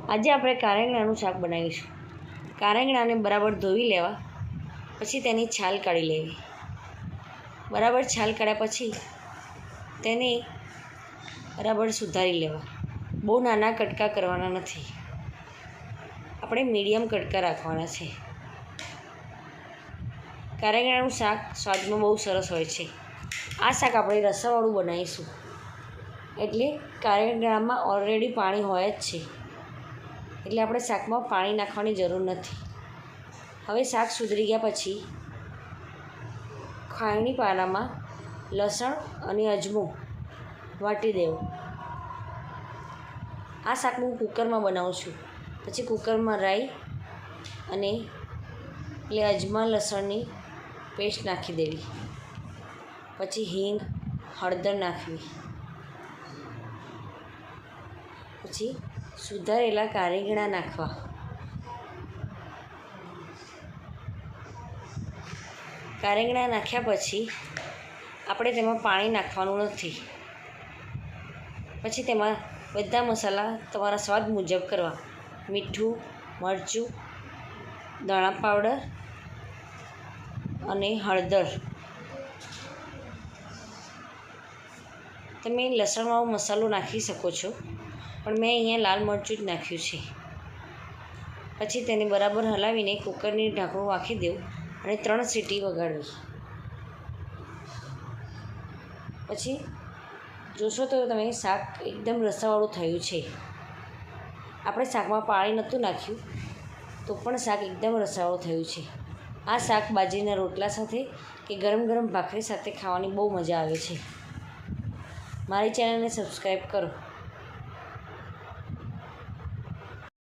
આજે આપણે કારેંગણાનું શાક બનાવીશું। કારેંગણાને બરાબર ધોઈ લેવા, પછી તેની છાલ કાઢી લેવી। બરાબર છાલ કાઢ્યા પછી તેને બરાબર સુધારી લેવા। બહુ નાના કટકા કરવાના નથી, આપણે મીડિયમ કટકા રાખવાના છે। કારેંગણાનું શાક સ્વાદમાં બહુ સરસ હોય છે। આ શાક આપણે રસાવાળું બનાવીશું, એટલે કારેંગણામાં ઓલરેડી પાણી હોય જ છે, એટલે આપણે શાકમાં પાણી નાખવાની જરૂર નથી। હવે શાક સુધરી ગયા પછી ખાયણી પાનામાં લસણ અને અજમો વાટી દેવો। આ શાક હું કુકરમાં બનાવું છું, પછી કુકરમાં રાઈ અને એટલે અજમા લસણની પેસ્ટ નાખી દેવી, પછી હિંગ હળદર નાખવી, પછી સુધારેલા કારેંગણા નાખવા। કારેંગણા નાખ્યા પછી આપણે તેમાં પાણી નાખવાનું નથી, પછી તેમાં બધા મસાલા તમારા સ્વાદ મુજબ કરવા। મીઠું, મરચું, ધાણા પાવડર અને હળદર। તમે લસણવાળો મસાલો નાખી શકો છો, પણ મેં અહીંયા લાલ મરચું જ નાખ્યું છે। પછી તેને બરાબર હલાવીને કુકરની ઢાંકણું રાખી દેવું અને 3 સીટી વગાડવી। પછી જોશો તો તમે શાક એકદમ રસાવાળું થયું છે। આપણે શાકમાં પાણી નહોતું નાખ્યું તો પણ શાક એકદમ રસાવાળું થયું છે। આ શાક બાજરીના રોટલા સાથે કે ગરમ ગરમ ભાખરી સાથે ખાવાની બહુ મજા આવે છે। મારી ચેનલને સબસ્ક્રાઈબ કરો।